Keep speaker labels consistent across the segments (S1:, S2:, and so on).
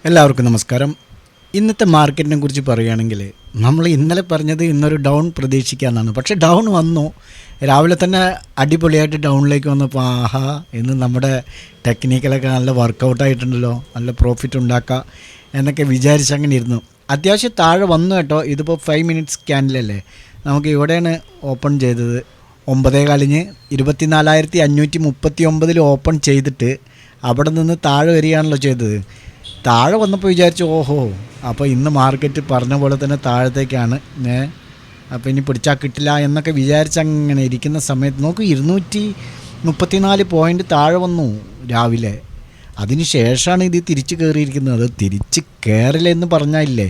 S1: എല്ലാവർക്കും നമസ്കാരം. ഇന്നത്തെ മാർക്കറ്റിനെ കുറിച്ച് പറയുകയാണെങ്കിൽ നമ്മൾ ഇന്നലെ പറഞ്ഞത് ഇന്നൊരു ഡൗൺ പ്രതീക്ഷിക്കാമെന്നാണ്. പക്ഷേ ഡൗൺ വന്നു. രാവിലെ തന്നെ അടിപൊളിയായിട്ട് ഡൗണിലേക്ക് വന്നപ്പോൾ ആഹാ ഇന്ന് നമ്മുടെ ടെക്നിക്കലൊക്കെ നല്ല വർക്കൗട്ടായിട്ടുണ്ടല്ലോ, നല്ല പ്രോഫിറ്റ് ഉണ്ടാക്കുക എന്നൊക്കെ വിചാരിച്ചങ്ങനെ ഇരുന്നു. അത്യാവശ്യം താഴെ വന്നു കേട്ടോ. ഇതിപ്പോൾ 5 മിനിറ്റ്സ് ക്യാൻഡിലല്ലേ. നമുക്ക് ഇവിടെയാണ് ഓപ്പൺ ചെയ്തത്. 9:15 24,539 ഓപ്പൺ ചെയ്തിട്ട് അവിടെ നിന്ന് താഴെ വരികയാണല്ലോ ചെയ്തത്. താഴെ വന്നപ്പോൾ വിചാരിച്ചു ഓഹോ അപ്പോൾ ഇന്ന് മാർക്കറ്റ് പറഞ്ഞ പോലെ തന്നെ താഴത്തേക്കാണ്, അപ്പോൾ ഇനി പിടിച്ചാൽ കിട്ടില്ല എന്നൊക്കെ വിചാരിച്ചങ്ങനെ ഇരിക്കുന്ന സമയത്ത് നോക്കൂ 234 പോയിൻ്റ് താഴെ വന്നു രാവിലെ. അതിന് ശേഷമാണ് ഇത് തിരിച്ച് കയറിയിരിക്കുന്നത്. തിരിച്ച് കയറില്ലെന്ന് പറഞ്ഞാലില്ലേ,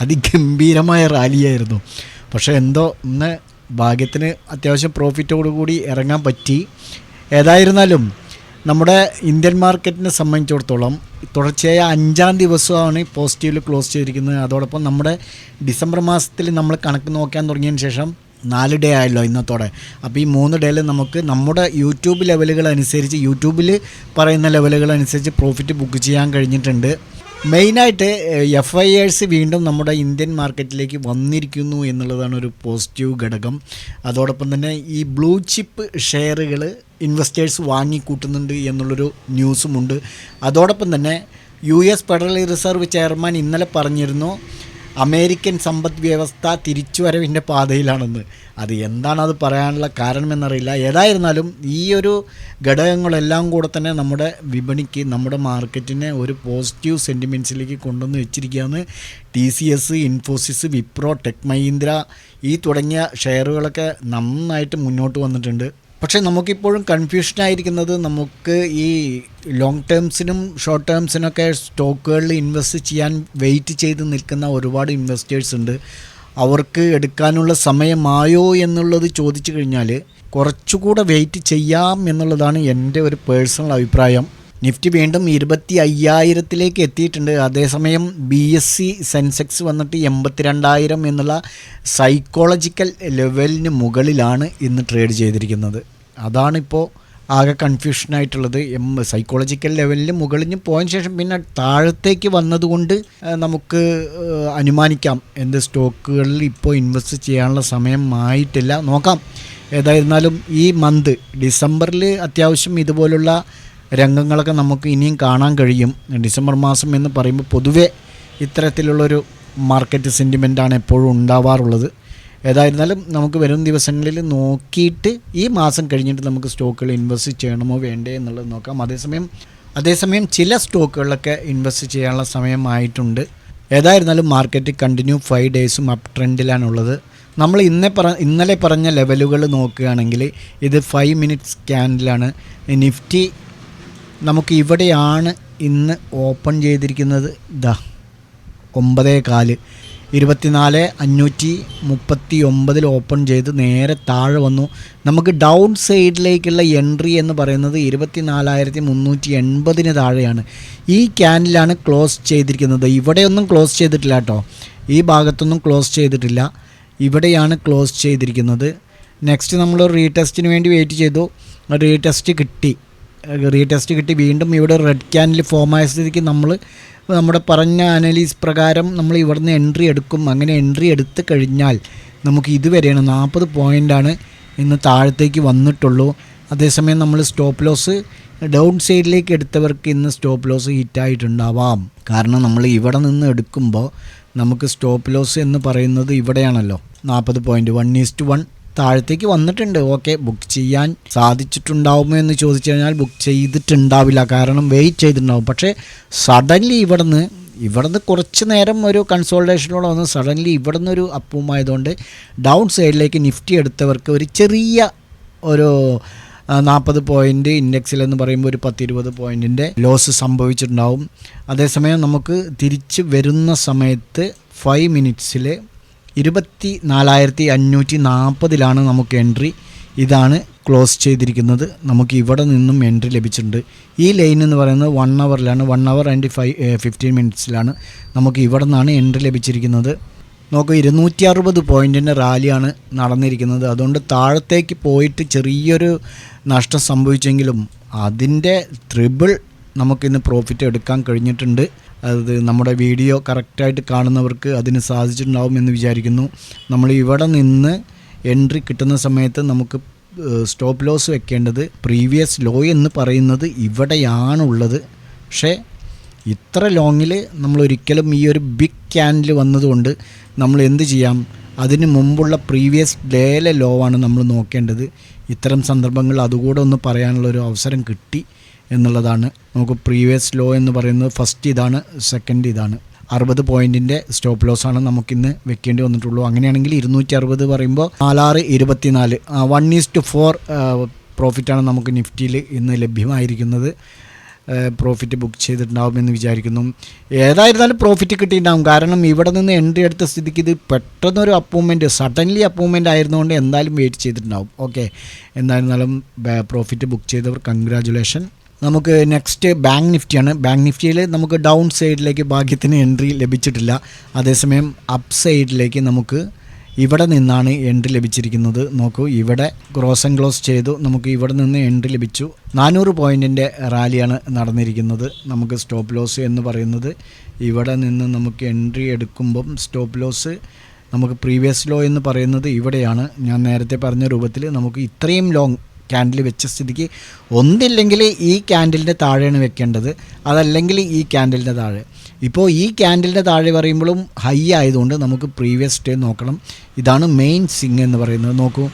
S1: അതിഗംഭീരമായ റാലിയായിരുന്നു. പക്ഷേ എന്തോ ഇന്ന് ഭാഗ്യത്തിന് അത്യാവശ്യം പ്രോഫിറ്റോടുകൂടി ഇറങ്ങാൻ പറ്റി. ഏതായിരുന്നാലും നമ്മുടെ ഇന്ത്യൻ മാർക്കറ്റിനെ സംബന്ധിച്ചിടത്തോളം തുടർച്ചയായ 5-ാം ദിവസമാണ് പോസിറ്റീവിൽ ക്ലോസ് ചെയ്തിരിക്കുന്നത്. അതോടൊപ്പം നമ്മുടെ ഡിസംബർ മാസത്തിൽ നമ്മൾ കണക്ക് നോക്കാൻ തുടങ്ങിയതിന് ശേഷം 4 ഡേ ആയല്ലോ ഇന്നത്തോടെ. അപ്പോൾ ഈ 3 ഡേയിൽ നമുക്ക് നമ്മുടെ യൂട്യൂബ് ലെവലുകൾ അനുസരിച്ച്, യൂട്യൂബിൽ പറയുന്ന ലെവലുകൾ അനുസരിച്ച് പ്രോഫിറ്റ് ബുക്ക് ചെയ്യാൻ കഴിഞ്ഞിട്ടുണ്ട്. മെയിനായിട്ട് FIs വീണ്ടും നമ്മുടെ ഇന്ത്യൻ മാർക്കറ്റിലേക്ക് വന്നിരിക്കുന്നു എന്നുള്ളതാണ് ഒരു പോസിറ്റീവ് ഘടകം. അതോടൊപ്പം തന്നെ ഈ ബ്ലൂ ചിപ്പ് ഷെയറുകൾ ഇൻവെസ്റ്റേഴ്സ് വാങ്ങിക്കൂട്ടുന്നുണ്ട് എന്നുള്ളൊരു ന്യൂസുമുണ്ട്. അതോടൊപ്പം തന്നെ US ഫെഡറൽ റിസർവ് ചെയർമാൻ ഇന്നലെ പറഞ്ഞിരുന്നു അമേരിക്കൻ സമ്പദ് വ്യവസ്ഥ തിരിച്ചുവരവിൻ്റെ പാതയിലാണെന്ന്. അത് എന്താണ് അത് പറയാനുള്ള കാരണമെന്നറിയില്ല. ഏതായിരുന്നാലും ഈ ഒരു ഘടകങ്ങളെല്ലാം കൂടെ തന്നെ നമ്മുടെ വിപണിക്ക്, നമ്മുടെ മാർക്കറ്റിനെ ഒരു പോസിറ്റീവ് സെൻറ്റിമെൻറ്റ്സിലേക്ക് കൊണ്ടുവന്ന് വെച്ചിരിക്കുകയാണ്. TCS, ഇൻഫോസിസ്, വിപ്രോ, ടെക് മഹീന്ദ്ര ഈ തുടങ്ങിയ ഷെയറുകളൊക്കെ നന്നായിട്ട് മുന്നോട്ട് വന്നിട്ടുണ്ട്. പക്ഷേ നമുക്കിപ്പോഴും കൺഫ്യൂഷനായിരിക്കുന്നത്, നമുക്ക് ഈ ലോങ് ടേംസിനും ഷോർട്ട് ടേംസിനൊക്കെ സ്റ്റോക്കുകളിൽ ഇൻവെസ്റ്റ് ചെയ്യാൻ വെയിറ്റ് ചെയ്ത് നിൽക്കുന്ന ഒരുപാട് ഇൻവെസ്റ്റേഴ്സ് ഉണ്ട്. അവർക്ക് എടുക്കാനുള്ള സമയമായോ എന്നുള്ളത് ചോദിച്ചു കഴിഞ്ഞാൽ കുറച്ചുകൂടെ വെയിറ്റ് ചെയ്യാം എന്നുള്ളതാണ് എൻ്റെ ഒരു പേഴ്സണൽ അഭിപ്രായം. നിഫ്റ്റി വീണ്ടും 25,000 എത്തിയിട്ടുണ്ട്. അതേസമയം BSE സെൻസെക്സ് വന്നിട്ട് 82,000 എന്നുള്ള സൈക്കോളജിക്കൽ ലെവലിന് മുകളിലാണ് ഇന്ന് ട്രേഡ് ചെയ്തിരിക്കുന്നത്. അതാണിപ്പോൾ ആകെ കൺഫ്യൂഷനായിട്ടുള്ളത്. സൈക്കോളജിക്കൽ ലെവലിന് മുകളിൽ പോയതിന് ശേഷം പിന്നെ താഴത്തേക്ക് വന്നതുകൊണ്ട് നമുക്ക് അനുമാനിക്കാം എന്ത് സ്റ്റോക്കുകളിൽ ഇപ്പോൾ ഇൻവെസ്റ്റ് ചെയ്യാനുള്ള സമയം ആയിട്ടില്ല. നോക്കാം. ഏതായിരുന്നാലും ഈ മന്ത് ഡിസംബറിൽ അത്യാവശ്യം ഇതുപോലുള്ള രംഗങ്ങളൊക്കെ നമുക്ക് ഇനിയും കാണാൻ കഴിയും. ഡിസംബർ മാസം എന്ന് പറയുമ്പോൾ പൊതുവെ ഇത്തരത്തിലുള്ളൊരു മാർക്കറ്റ് സെൻറ്റിമെൻറ്റാണ് എപ്പോഴും ഉണ്ടാവാറുള്ളത്. ഏതായിരുന്നാലും നമുക്ക് വരും ദിവസങ്ങളിൽ നോക്കിയിട്ട് ഈ മാസം കഴിഞ്ഞിട്ട് നമുക്ക് സ്റ്റോക്കുകൾ ഇൻവെസ്റ്റ് ചെയ്യണമോ വേണ്ടേ എന്നുള്ളത് നോക്കാം. അതേസമയം ചില സ്റ്റോക്കുകളിലൊക്കെ ഇൻവെസ്റ്റ് ചെയ്യാനുള്ള സമയമായിട്ടുണ്ട്. ഏതായിരുന്നാലും മാർക്കറ്റ് കണ്ടിന്യൂ 5 ഡേയ്സും അപ്പ് ട്രെൻഡിലാണുള്ളത്. നമ്മൾ ഇന്നലെ പറഞ്ഞ ലെവലുകൾ നോക്കുകയാണെങ്കിൽ ഇത് 5 മിനിറ്റ്സ് ക്യാൻഡിലാണ്. നിഫ്റ്റി നമുക്ക് ഇവിടെയാണ് ഇന്ന് ഓപ്പൺ ചെയ്തിരിക്കുന്നത്. 9:15 24,539 ഓപ്പൺ ചെയ്ത് നേരെ താഴെ വന്നു. നമുക്ക് ഡൗൺ സൈഡിലേക്കുള്ള എൻട്രി എന്ന് പറയുന്നത് 24,380 താഴെയാണ്. ഈ ക്യാൻഡിലാണ് ക്ലോസ് ചെയ്തിരിക്കുന്നത്. ഇവിടെയൊന്നും ക്ലോസ് ചെയ്തിട്ടില്ല കേട്ടോ, ഈ ഭാഗത്തൊന്നും ക്ലോസ് ചെയ്തിട്ടില്ല. ഇവിടെയാണ് ക്ലോസ് ചെയ്തിരിക്കുന്നത്. നെക്സ്റ്റ് നമ്മൾ റീടെസ്റ്റിന് വേണ്ടി വെയിറ്റ് ചെയ്തു. റീടെസ്റ്റ് കിട്ടി. വീണ്ടും ഇവിടെ റെഡ് ക്യാൻഡിൽ ഫോം ആയ സ്ഥിതിക്ക് നമ്മുടെ പറഞ്ഞ അനലീസ് പ്രകാരം നമ്മൾ ഇവിടുന്ന് എൻട്രി എടുക്കും. അങ്ങനെ എൻട്രി എടുത്ത് കഴിഞ്ഞാൽ നമുക്ക് ഇതുവരെയാണ് 40 പോയിൻ്റാണ് ഇന്ന് താഴത്തേക്ക് വന്നിട്ടുള്ളൂ. അതേസമയം നമ്മൾ സ്റ്റോപ്പ് ലോസ് ഡൗൺ സൈഡിലേക്ക് എടുത്തവർക്ക് ഇന്ന് സ്റ്റോപ്പ് ലോസ് ഹിറ്റായിട്ടുണ്ടാവാം. കാരണം നമ്മൾ ഇവിടെ നിന്ന് എടുക്കുമ്പോൾ നമുക്ക് സ്റ്റോപ്പ് ലോസ് എന്ന് പറയുന്നത് ഇവിടെയാണല്ലോ. 40 പോയിൻ്റ് 1:1 താഴത്തേക്ക് വന്നിട്ടുണ്ട്. ഓക്കെ, ബുക്ക് ചെയ്യാൻ സാധിച്ചിട്ടുണ്ടാവുമോ എന്ന് ചോദിച്ചു കഴിഞ്ഞാൽ ബുക്ക് ചെയ്തിട്ടുണ്ടാവില്ല, കാരണം വെയിറ്റ് ചെയ്തിട്ടുണ്ടാവും. പക്ഷേ സഡൻലി ഇവിടുന്ന് കുറച്ച് നേരം ഒരു കൺസോൾട്ടേഷനോടെ വന്ന് സഡൻലി ഇവിടുന്ന് ഒരു അപ്പുമായതുകൊണ്ട് ഡൗൺ സൈഡിലേക്ക് നിഫ്റ്റി എടുത്തവർക്ക് ഒരു ചെറിയ ഒരു 40 പോയിൻ്റ് ഇൻഡെക്സിലെന്ന് പറയുമ്പോൾ ഒരു 10-20 പോയിൻറ്റിൻ്റെ ലോസ് സംഭവിച്ചിട്ടുണ്ടാവും. അതേസമയം നമുക്ക് തിരിച്ച് വരുന്ന സമയത്ത് 5 മിനിറ്റ്സിൽ 24,540 നമുക്ക് എൻട്രി. ഇതാണ് ക്ലോസ് ചെയ്തിരിക്കുന്നത്. നമുക്ക് ഇവിടെ നിന്നും എൻട്രി ലഭിച്ചിട്ടുണ്ട്. ഈ ലൈൻ എന്ന് പറയുന്നത് 1 ഹവറിലാണ്, 1 hour and 15 മിനിറ്റ്സിലാണ് നമുക്ക് ഇവിടെ നിന്നാണ് എൻട്രി ലഭിച്ചിരിക്കുന്നത്. നമുക്ക് 260 പോയിൻറ്റിൻ്റെ റാലിയാണ് നടന്നിരിക്കുന്നത്. അതുകൊണ്ട് താഴത്തേക്ക് പോയിട്ട് ചെറിയൊരു നഷ്ടം സംഭവിച്ചെങ്കിലും അതിൻ്റെ ട്രിബിൾ നമുക്കിന്ന് പ്രോഫിറ്റ് എടുക്കാൻ കഴിഞ്ഞിട്ടുണ്ട്. അത് നമ്മുടെ വീഡിയോ കറക്റ്റായിട്ട് കാണുന്നവർക്ക് അതിന് സാധിച്ചിട്ടുണ്ടാവുമെന്ന് വിചാരിക്കുന്നു. നമ്മൾ ഇവിടെ നിന്ന് എൻട്രി കിട്ടുന്ന സമയത്ത് നമുക്ക് സ്റ്റോപ്പ് ലോസ് വെക്കേണ്ടത് പ്രീവിയസ് ലോ എന്ന് പറയുന്നത് ഇവിടെയാണുള്ളത്. പക്ഷേ ഇത്ര ലോങ്ങിൽ നമ്മൾ ഒരിക്കലും ഈ ഒരു ബിഗ് ക്യാൻഡിൽ വന്നതുകൊണ്ട് നമ്മൾ എന്ത് ചെയ്യാം, അതിന് മുമ്പുള്ള പ്രീവിയസ് ഡേയിലെ ലോ ആണ് നമ്മൾ നോക്കേണ്ടത്. ഇത്തരം സന്ദർഭങ്ങൾ അതുകൂടെ ഒന്ന് പറയാനുള്ളൊരു അവസരം കിട്ടി എന്നുള്ളതാണ്. നമുക്ക് പ്രീവിയസ് ലോ എന്ന് പറയുന്നത് ഫസ്റ്റ് ഇതാണ്, സെക്കൻഡ് ഇതാണ്. 60 പോയിൻറ്റിൻ്റെ സ്റ്റോപ്പ് ലോസാണ് നമുക്കിന്ന് വെക്കേണ്ടി വന്നിട്ടുള്ളൂ. അങ്ങനെയാണെങ്കിൽ 260 പറയുമ്പോൾ 4624 1:4 പ്രോഫിറ്റാണ് നമുക്ക് നിഫ്റ്റിയിൽ ഇന്ന് ലഭ്യമായിരിക്കുന്നത്. പ്രോഫിറ്റ് ബുക്ക് ചെയ്തിട്ടുണ്ടാവുമെന്ന് വിചാരിക്കുന്നു. ഏതായിരുന്നാലും പ്രോഫിറ്റ് കിട്ടിയിട്ടുണ്ടാകും. കാരണം ഇവിടെ നിന്ന് എൻട്രി എടുത്ത സ്ഥിതിക്ക് ഇത് പെട്ടെന്നൊരു അപ്പൂവ്മെൻറ്റ്, സഡൻലി അപ്പൂവ്മെൻറ്റ് ആയിരുന്നുകൊണ്ട് എന്തായാലും വെയിറ്റ് ചെയ്തിട്ടുണ്ടാവും. ഓക്കെ, എന്തായിരുന്നാലും പ്രോഫിറ്റ് ബുക്ക് ചെയ്തവർ കൺഗ്രാജുലേഷൻ. നമുക്ക് നെക്സ്റ്റ് ബാങ്ക് നിഫ്റ്റിയാണ്. ബാങ്ക് നിഫ്റ്റിയിൽ നമുക്ക് ഡൗൺ സൈഡിലേക്ക് ഭാഗ്യത്തിന് എൻട്രി ലഭിച്ചിട്ടില്ല. അതേസമയം അപ്പ് സൈഡിലേക്ക് നമുക്ക് ഇവിടെ നിന്നാണ് എൻട്രി ലഭിച്ചിരിക്കുന്നത്. നോക്കൂ, ഇവിടെ ക്രോസ് ആൻഡ് ക്ലോസ് ചെയ്തു. നമുക്ക് ഇവിടെ നിന്ന് എൻട്രി ലഭിച്ചു. 400 പോയിൻറ്റിൻ്റെ റാലിയാണ് നടന്നിരിക്കുന്നത്. നമുക്ക് സ്റ്റോപ്പ് ലോസ് എന്ന് പറയുന്നത് ഇവിടെ നിന്ന് നമുക്ക് എൻട്രി എടുക്കുമ്പം സ്റ്റോപ്പ് ലോസ് നമുക്ക് പ്രീവിയസ് ലോ എന്ന് പറയുന്നത് ഇവിടെയാണ്. ഞാൻ നേരത്തെ പറഞ്ഞ രൂപത്തിൽ നമുക്ക് ഇത്രയും ലോങ് ക്യാൻഡിൽ വെച്ച സ്ഥിതിക്ക് ഒന്നില്ലെങ്കിൽ ഈ ക്യാൻഡിലിൻ്റെ താഴെയാണ് വെക്കേണ്ടത്, അതല്ലെങ്കിൽ ഈ ക്യാൻഡിലിൻ്റെ താഴെ. ഇപ്പോൾ ഈ ക്യാൻഡിലിൻ്റെ താഴെ പറയുമ്പോഴും ഹൈ ആയതുകൊണ്ട് നമുക്ക് പ്രീവിയസ് ഡേ നോക്കണം. ഇതാണ് മെയിൻ സിങ് എന്ന് പറയുന്നത്. നോക്കൂ,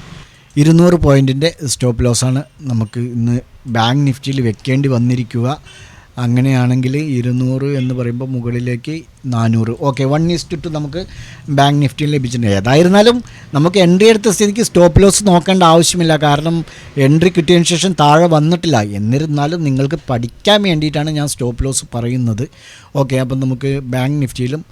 S1: 200 പോയിൻറ്റിൻ്റെ സ്റ്റോപ്പ് ലോസാണ് നമുക്ക് ഇന്ന് ബാങ്ക് നിഫ്റ്റിയിൽ വെക്കേണ്ടി വന്നിരിക്കുക. അങ്ങനെയാണെങ്കിൽ 200 എന്ന് പറയുമ്പോൾ മുകളിലേക്ക് 400. ഓക്കെ, 1:2 നമുക്ക് ബാങ്ക് നിഫ്റ്റിയിൽ ലഭിച്ചിട്ടുണ്ട്. ഏതായിരുന്നാലും നമുക്ക് എൻട്രി എടുത്ത സ്ഥിതിക്ക് സ്റ്റോപ്പ് ലോസ് നോക്കേണ്ട ആവശ്യമില്ല. കാരണം എൻട്രി കിട്ടിയതിന് ശേഷം താഴെ വന്നിട്ടില്ല. എന്നിരുന്നാലും നിങ്ങൾക്ക് പഠിക്കാൻ വേണ്ടിയിട്ടാണ് ഞാൻ സ്റ്റോപ്പ് ലോസ് പറയുന്നത്. ഓക്കെ, അപ്പം നമുക്ക് ബാങ്ക് നിഫ്റ്റിയിലും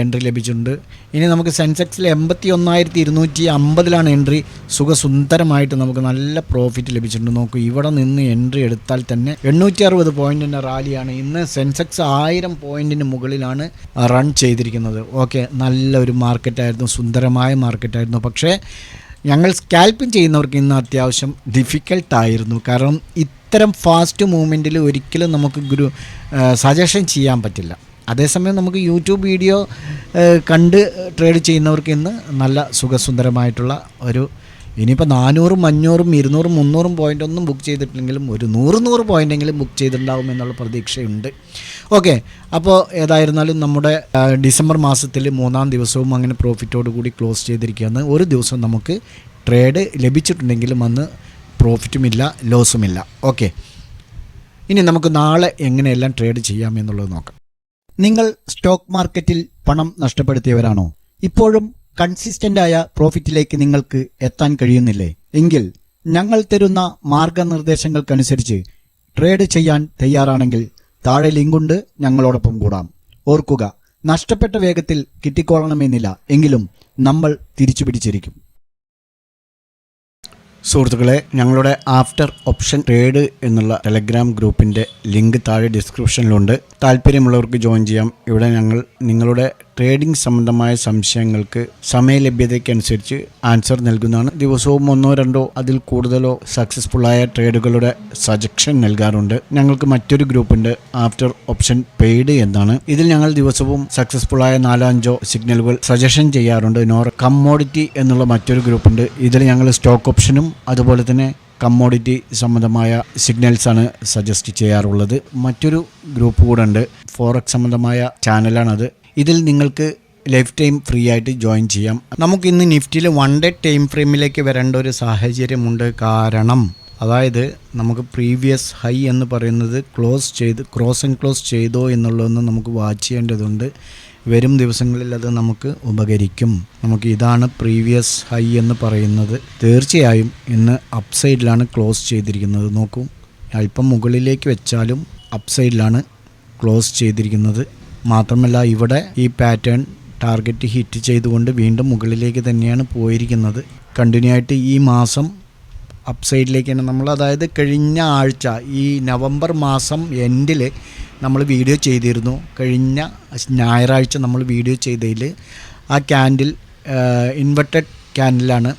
S1: എൻട്രി ലഭിച്ചിട്ടുണ്ട്. ഇനി നമുക്ക് സെൻസെക്സിൽ 81,250 എൻട്രി. സുഖസുന്ദരമായിട്ട് നമുക്ക് നല്ല പ്രോഫിറ്റ് ലഭിച്ചിട്ടുണ്ട്. നോക്കൂ, ഇവിടെ നിന്ന് എൻട്രി എടുത്താൽ തന്നെ 860 പോയിൻറ്റിൻ്റെ റാലിയാണ്. ഇന്ന് സെൻസെക്സ് 1000 പോയിൻറ്റിന് മുകളിലാണ് റൺ ചെയ്തിരിക്കുന്നത്. ഓക്കെ, നല്ലൊരു മാർക്കറ്റായിരുന്നു, സുന്ദരമായ മാർക്കറ്റായിരുന്നു. പക്ഷേ ഞങ്ങൾ സ്കാൽപ്പിംഗ് ചെയ്യുന്നവർക്ക് ഇന്ന് അത്യാവശ്യം ഡിഫിക്കൽട്ടായിരുന്നു. കാരണം ഇത്തരം ഫാസ്റ്റ് മൂവ്മെൻറ്റിൽ ഒരിക്കലും നമുക്ക് സജഷൻ ചെയ്യാൻ പറ്റില്ല. അതേസമയം നമുക്ക് യൂട്യൂബ് വീഡിയോ കണ്ട് ട്രേഡ് ചെയ്യുന്നവർക്ക് ഇന്ന് നല്ല സുഖസുന്ദരമായിട്ടുള്ള ഒരു, ഇനിയിപ്പോൾ 400, 500, 200, 300 പോയിൻ്റ് ഒന്നും ബുക്ക് ചെയ്തിട്ടില്ലെങ്കിലും ഒരു 100 പോയിൻ്റെങ്കിലും ബുക്ക് ചെയ്തിട്ടുണ്ടാവും എന്നുള്ള പ്രതീക്ഷയുണ്ട്. ഓക്കെ, അപ്പോൾ ഏതായിരുന്നാലും നമ്മുടെ ഡിസംബർ മാസത്തിൽ 3-ാം ദിവസവും അങ്ങനെ പ്രോഫിറ്റോട് കൂടി ക്ലോസ് ചെയ്തിരിക്കുകയാണ്. ഒരു ദിവസം നമുക്ക് ട്രേഡ് ലഭിച്ചിട്ടുണ്ടെങ്കിലും അന്ന് പ്രോഫിറ്റുമില്ല, ലോസുമില്ല. ഓക്കെ, ഇനി നമുക്ക് നാളെ എങ്ങനെയെല്ലാം ട്രേഡ് ചെയ്യാം എന്നുള്ളത് നോക്കാം. നിങ്ങൾ സ്റ്റോക്ക് മാർക്കറ്റിൽ പണം നഷ്ടപ്പെടുത്തിയവരാണോ? ഇപ്പോഴും കൺസിസ്റ്റൻ്റായ പ്രോഫിറ്റിലേക്ക് നിങ്ങൾക്ക് എത്താൻ കഴിയുന്നില്ലേ? എങ്കിൽ ഞങ്ങൾ തരുന്ന മാർഗനിർദ്ദേശങ്ങൾക്കനുസരിച്ച് ട്രേഡ് ചെയ്യാൻ തയ്യാറാണെങ്കിൽ താഴെ ലിങ്കുണ്ട്, ഞങ്ങളോടൊപ്പം കൂടാം. ഓർക്കുക, നഷ്ടപ്പെട്ട വേഗത്തിൽ കിട്ടിക്കോളണമെന്നില്ല, എങ്കിലും നമ്മൾ തിരിച്ചു പിടിച്ചിരിക്കും. സുഹൃത്തുക്കളെ, ഞങ്ങളുടെ ആഫ്റ്റർ ഓപ്ഷൻ ട്രേഡ് എന്നുള്ള ടെലഗ്രാം ഗ്രൂപ്പിൻ്റെ ലിങ്ക് താഴെ ഡിസ്ക്രിപ്ഷനിലുണ്ട്. താല്പര്യമുള്ളവർക്ക് ജോയിൻ ചെയ്യാം. ഇവിടെ ഞങ്ങൾ നിങ്ങളുടെ ട്രേഡിംഗ് സംബന്ധമായ സംശയങ്ങൾക്ക് സമയലഭ്യതയ്ക്കനുസരിച്ച് ആൻസർ നൽകുന്നതാണ്. ദിവസവും 1-2 അതിൽ കൂടുതലോ സക്സസ്ഫുള്ളായ ട്രേഡുകളുടെ സജഷൻ നൽകാറുണ്ട്. ഞങ്ങൾക്ക് മറ്റൊരു ഗ്രൂപ്പുണ്ട്, ആഫ്റ്റർ ഓപ്ഷൻ പെയ്ഡ് എന്നാണ്. ഇതിൽ ഞങ്ങൾ ദിവസവും സക്സസ്ഫുള്ളായ 4-5 സിഗ്നലുകൾ സജഷൻ ചെയ്യാറുണ്ട്. കമ്മോഡിറ്റി എന്നുള്ള മറ്റൊരു ഗ്രൂപ്പുണ്ട്. ഇതിൽ ഞങ്ങൾ സ്റ്റോക്ക് ഓപ്ഷനും അതുപോലെ തന്നെ കമ്മോഡിറ്റി സംബന്ധമായ സിഗ്നൽസാണ് സജസ്റ്റ് ചെയ്യാറുള്ളത്. മറ്റൊരു ഗ്രൂപ്പ് കൂടെ ഉണ്ട്, ഫോറക്സ് സംബന്ധമായ ചാനലാണത്. ഇതിൽ നിങ്ങൾക്ക് ലൈഫ് ടൈം ഫ്രീ ആയിട്ട് ജോയിൻ ചെയ്യാം. നമുക്കിന്ന് നിഫ്റ്റിയിൽ 1 ഡേ ടൈം ഫ്രെയിമിലേക്ക് വരേണ്ട ഒരു സാഹചര്യമുണ്ട്. കാരണം അതായത് നമുക്ക് പ്രീവിയസ് ഹൈ എന്ന് പറയുന്നത് ക്രോസ് ആൻഡ് ക്ലോസ് ചെയ്തോ എന്നുള്ളതൊന്ന് നമുക്ക് വാച്ച് ചെയ്യേണ്ടതുണ്ട്. വരും ദിവസങ്ങളിൽ അത് നമുക്ക് ഉപകരിക്കും. നമുക്ക് ഇതാണ് പ്രീവിയസ് ഹൈ എന്ന് പറയുന്നത്. തീർച്ചയായും ഇന്ന് അപ്പ് സൈഡിലാണ് ക്ലോസ് ചെയ്തിരിക്കുന്നത്. നോക്കൂ, അല്പം മുകളിലേക്ക് വെച്ചാലും അപ്പ് സൈഡിലാണ് ക്ലോസ് ചെയ്തിരിക്കുന്നത്. മാത്രമല്ല ഇവിടെ ഈ പാറ്റേൺ ടാർഗറ്റ് ഹിറ്റ് ചെയ്തുകൊണ്ട് വീണ്ടും മുകളിലേക്ക് തന്നെയാണ് പോയിരിക്കുന്നത്. കണ്ടിന്യൂ ആയിട്ട് ഈ മാസം അപ്പ് സൈഡിലേക്കാണ് നമ്മൾ, അതായത് കഴിഞ്ഞ ആഴ്ച ഈ നവംബർ മാസം എൻഡിൽ നമ്മൾ വീഡിയോ ചെയ്തിരുന്നു. കഴിഞ്ഞ ഞായറാഴ്ച നമ്മൾ വീഡിയോ ചെയ്തതിൽ ആ ക്യാൻഡിൽ ഇൻവെർട്ടഡ് ക്യാൻഡിലാണ്.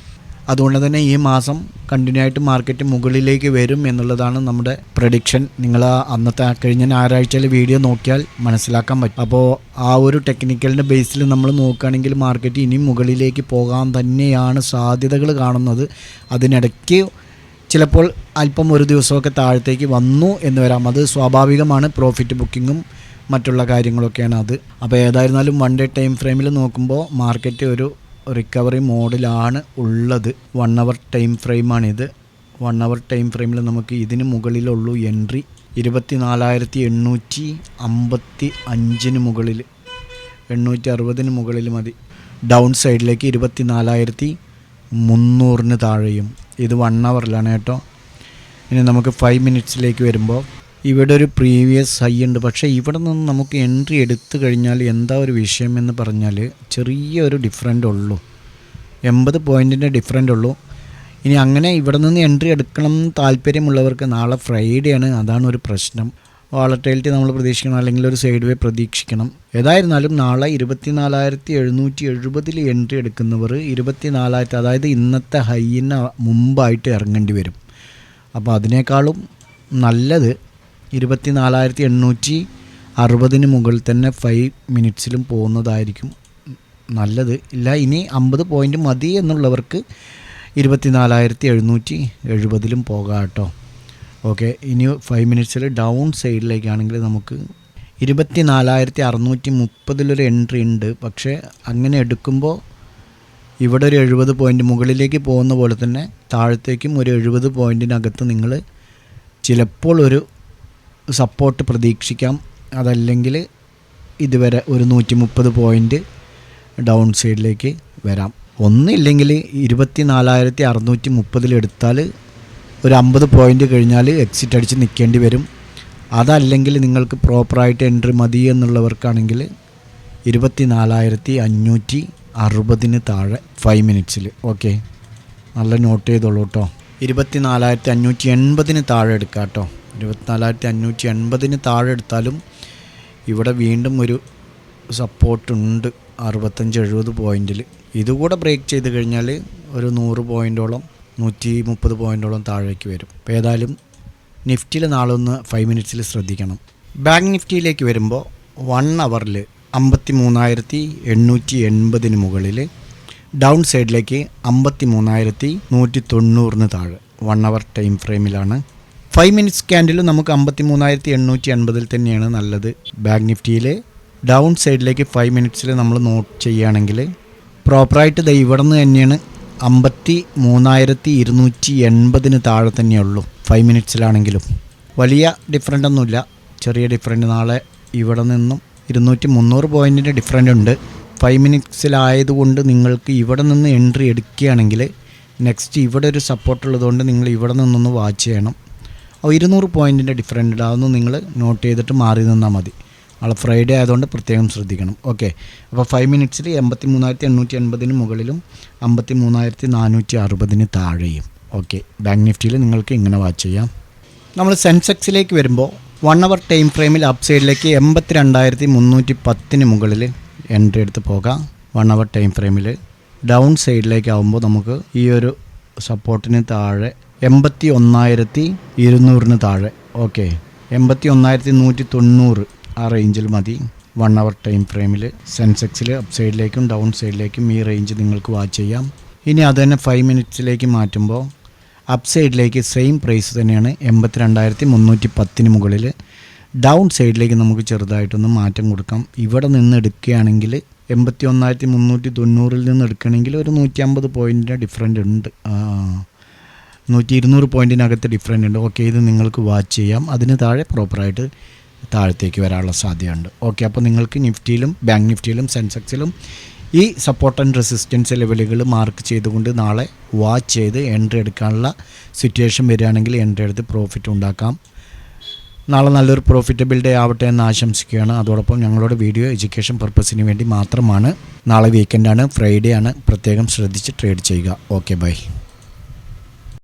S1: അതുകൊണ്ട് തന്നെ ഈ മാസം കണ്ടിന്യൂ ആയിട്ട് മാർക്കറ്റ് മുകളിലേക്ക് വരും എന്നുള്ളതാണ് നമ്മുടെ പ്രഡിക്ഷൻ. നിങ്ങൾ അന്നത്തെ കഴിഞ്ഞ ഞായറാഴ്ചയിലെ വീഡിയോ നോക്കിയാൽ മനസ്സിലാക്കാൻ പറ്റും. അപ്പോൾ ആ ഒരു ടെക്നിക്കലിൻ്റെ ബേസിൽ നമ്മൾ നോക്കുകയാണെങ്കിൽ മാർക്കറ്റ് ഇനിയും മുകളിലേക്ക് പോകാൻ തന്നെയാണ് സാധ്യതകൾ കാണുന്നത്. അതിനിടയ്ക്ക് ചിലപ്പോൾ അല്പം ഒരു ദിവസമൊക്കെ താഴത്തേക്ക് വന്നു എന്ന് വരാം. അത് സ്വാഭാവികമാണ്. പ്രോഫിറ്റ് ബുക്കിങ്ങും മറ്റുള്ള കാര്യങ്ങളൊക്കെയാണ് അത്. അപ്പോൾ ഏതായിരുന്നാലും 1 ഡേ ടൈം ഫ്രെയിമിൽ നോക്കുമ്പോൾ മാർക്കറ്റ് ഒരു റിക്കവറി മോഡിലാണ് ഉള്ളത്. 1 അവർ ടൈം ഫ്രെയിമാണിത്. 1 അവർ ടൈം ഫ്രെയിമിൽ നമുക്ക് ഇതിന് മുകളിലുള്ളൂ എൻട്രി 24,855 മുകളിൽ, 860 മുകളിൽ മതി. ഡൗൺ സൈഡിലേക്ക് 24,300 താഴെയും. ഇത് 1 അവറിലാണ് കേട്ടോ. ഇനി നമുക്ക് 5 മിനിറ്റ്സിലേക്ക് വരുമ്പോൾ ഇവിടെ ഒരു പ്രീവിയസ് ഹൈ ഉണ്ട്. പക്ഷേ ഇവിടെ നിന്ന് നമുക്ക് എൻട്രി എടുത്തു കഴിഞ്ഞാൽ എന്താ ഒരു വിഷയം എന്ന് പറഞ്ഞാൽ ചെറിയൊരു ഡിഫറൻ്റ് ഉള്ളൂ, 80 പോയിൻറ്റിൻ്റെ ഡിഫറൻ്റ് ഉള്ളൂ. ഇനി അങ്ങനെ ഇവിടെ നിന്ന് എൻട്രി എടുക്കണം താല്പര്യമുള്ളവർക്ക് നാളെ ഫ്രൈഡേ ആണ്, അതാണ് ഒരു പ്രശ്നം. വോളറ്റിലിറ്റി നമ്മൾ പ്രതീക്ഷിക്കണം, അല്ലെങ്കിൽ ഒരു സൈഡ് വേ പ്രതീക്ഷിക്കണം. ഏതായിരുന്നാലും നാളെ 24,770 എൻട്രി എടുക്കുന്നവർ 24,000, അതായത് ഇന്നത്തെ ഹൈയിന് മുമ്പായിട്ട് ഇറങ്ങേണ്ടി വരും. അപ്പോൾ അതിനേക്കാളും നല്ലത് 24,860 മുകളിൽ തന്നെ 5 മിനിറ്റ്സിലും പോകുന്നതായിരിക്കും നല്ലത്. ഇല്ല ഇനി 50 പോയിൻ്റ് മതി എന്നുള്ളവർക്ക് 24,770 പോകാം കേട്ടോ. ഓക്കെ, ഇനി 5 മിനിറ്റ്സിൽ ഡൗൺ സൈഡിലേക്കാണെങ്കിൽ നമുക്ക് 24,630 എൻട്രി ഉണ്ട്. പക്ഷേ അങ്ങനെ എടുക്കുമ്പോൾ ഇവിടെ ഒരു 70 പോയിൻ്റ് മുകളിലേക്ക് പോകുന്ന പോലെ തന്നെ താഴത്തേക്കും ഒരു 70 പോയിൻറ്റിനകത്ത് നിങ്ങൾ ചിലപ്പോൾ ഒരു സപ്പോർട്ട് പ്രതീക്ഷിക്കാം. അതല്ലെങ്കിൽ ഇതുവരെ ഒരു 130 പോയിൻ്റ് ഡൗൺ സൈഡിലേക്ക് വരാം. ഒന്നില്ലെങ്കിൽ 24,630 എടുത്താൽ ഒരു 50 പോയിൻ്റ് കഴിഞ്ഞാൽ എക്സിറ്റ് അടിച്ച് നിൽക്കേണ്ടി വരും. അതല്ലെങ്കിൽ നിങ്ങൾക്ക് പ്രോപ്പറായിട്ട് എൻട്രി മതി എന്നുള്ളവർക്കാണെങ്കിൽ 24,560 താഴെ 5 മിനിറ്റ്സിൽ. ഓക്കെ, നല്ല നോട്ട് ചെയ്തോളൂ കേട്ടോ. 24,580 താഴെ എടുക്കാം കേട്ടോ. 24,580 താഴെ എടുത്താലും ഇവിടെ വീണ്ടും ഒരു സപ്പോർട്ടുണ്ട് 65-70 പോയിൻറ്റിൽ. ഇതുകൂടെ ബ്രേക്ക് ചെയ്ത് കഴിഞ്ഞാൽ ഒരു 100 പോയിൻറ്റോളം 130 പോയിൻറ്റോളം താഴേക്ക് വരും. അപ്പോൾ ഏതായാലും നിഫ്റ്റിയിൽ നാളെ ഒന്ന് 5 മിനിറ്റ്സിൽ ശ്രദ്ധിക്കണം. ബാങ്ക് നിഫ്റ്റിയിലേക്ക് വരുമ്പോൾ 1 അവറിൽ 53,880 മുകളിൽ, ഡൗൺ സൈഡിലേക്ക് 53,190 താഴെ 1 അവർ ടൈം ഫ്രെയിമിലാണ്. 5 മിനിറ്റ്സ് ക്യാൻഡിൽ നമുക്ക് 53,880 തന്നെയാണ് നല്ലത്. ബാങ്ക് നിഫ്റ്റിയിൽ ഡൗൺ സൈഡിലേക്ക് 5 മിനിറ്റ്സിൽ നമ്മൾ നോട്ട് ചെയ്യുകയാണെങ്കിൽ പ്രോപ്പറായിട്ട് ഇവിടെ നിന്ന് തന്നെയാണ് 53,280 താഴെ തന്നെയുള്ളൂ 5 മിനിറ്റ്സിലാണെങ്കിലും. വലിയ ഡിഫറൻ്റ് ഒന്നുമില്ല, ചെറിയ ഡിഫറൻറ്റ്. നാളെ ഇവിടെ നിന്നും 200-300 പോയിൻറ്റിൻ്റെ ഡിഫറൻ്റ് ഉണ്ട്. 5 മിനിറ്റ്സിലായതുകൊണ്ട് നിങ്ങൾക്ക് ഇവിടെ നിന്ന് എൻട്രി എടുക്കുകയാണെങ്കിൽ നെക്സ്റ്റ് ഇവിടെ ഒരു സപ്പോർട്ടുള്ളതുകൊണ്ട് നിങ്ങൾ ഇവിടെ നിന്നൊന്ന് വാച്ച് ചെയ്യണം. 200 പോയിൻറ്റിൻ്റെ ഡിഫറൻറ്റ് അതൊന്നും നിങ്ങൾ നോട്ട് ചെയ്തിട്ട് മാറി നിന്നാൽ മതി. നാളെ ഫ്രൈഡേ ആയതുകൊണ്ട് പ്രത്യേകം ശ്രദ്ധിക്കണം. ഓക്കെ, അപ്പോൾ 5 മിനിറ്റ്സിൽ 83,880 മുകളിലും 53,460 താഴെയും. ഓക്കെ, ബാങ്ക് നിഫ്റ്റിയിൽ നിങ്ങൾക്ക് ഇങ്ങനെ വാച്ച് ചെയ്യാം. നമ്മൾ സെൻസെക്സിലേക്ക് വരുമ്പോൾ 1 അവർ ടൈം ഫ്രെയിമിൽ അപ്പ് സൈഡിലേക്ക് 82,310 മുകളിൽ എൻട്രി എടുത്ത് പോകാം. 1 അവർ ടൈം ഫ്രെയിമിൽ ഡൗൺ സൈഡിലേക്ക് ആകുമ്പോൾ നമുക്ക് ഈ ഒരു സപ്പോർട്ടിന് താഴെ 81,200 താഴെ. ഓക്കെ, 81,190 ആ റേഞ്ചിൽ മതി 1 അവർ ടൈം ഫ്രെയിമിൽ. സെൻസെക്സിൽ അപ്പ് സൈഡിലേക്കും ഡൗൺ സൈഡിലേക്കും ഈ റേഞ്ച് നിങ്ങൾക്ക് വാച്ച് ചെയ്യാം. ഇനി അത് തന്നെ 5 മിനിറ്റ്സിലേക്ക് മാറ്റുമ്പോൾ അപ്പ് സൈഡിലേക്ക് സെയിം പ്രൈസ് തന്നെയാണ് 82,310 മുകളിൽ. ഡൗൺ സൈഡിലേക്ക് നമുക്ക് ചെറുതായിട്ടൊന്ന് മാറ്റം കൊടുക്കാം. ഇവിടെ നിന്ന് എടുക്കുകയാണെങ്കിൽ 81,390 നിന്ന് എടുക്കുകയാണെങ്കിൽ ഒരു 150 പോയിൻറ്റിൻ്റെ ഡിഫറൻറ്റ് ഉണ്ട്. 100-200 പോയിൻറ്റിനകത്ത് ഡിഫറൻറ്റ് ഉണ്ട്. ഓക്കെ, ഇത് നിങ്ങൾക്ക് വാച്ച് ചെയ്യാം. അതിന് താഴെ പ്രോപ്പറായിട്ട് താഴത്തേക്ക് വരാനുള്ള സാധ്യതയുണ്ട്. ഓക്കെ, അപ്പോൾ നിങ്ങൾക്ക് നിഫ്റ്റിയിലും ബാങ്ക് നിഫ്റ്റിയിലും സെൻസെക്സിലും ഈ സപ്പോർട്ട് ആൻഡ് റെസിസ്റ്റൻസ് ലെവലുകൾ മാർക്ക് ചെയ്തുകൊണ്ട് നാളെ വാച്ച് ചെയ്ത് എൻട്രി എടുക്കാനുള്ള സിറ്റുവേഷൻ വരികയാണെങ്കിൽ എൻട്രി എടുത്ത് പ്രോഫിറ്റ് ഉണ്ടാക്കാം. നാളെ നല്ലൊരു പ്രോഫിറ്റബിൾ ഡേ ആവട്ടെ എന്ന് ആശംസിക്കുകയാണ്. അതോടൊപ്പം ഞങ്ങളുടെ വീഡിയോ എഡ്യൂക്കേഷൻ പർപ്പസിന് വേണ്ടി മാത്രമാണ്. നാളെ വീക്കെൻഡാണ്, ഫ്രൈഡേ ആണ്. പ്രത്യേകം ശ്രദ്ധിച്ച് ട്രേഡ് ചെയ്യുക. Okay, by.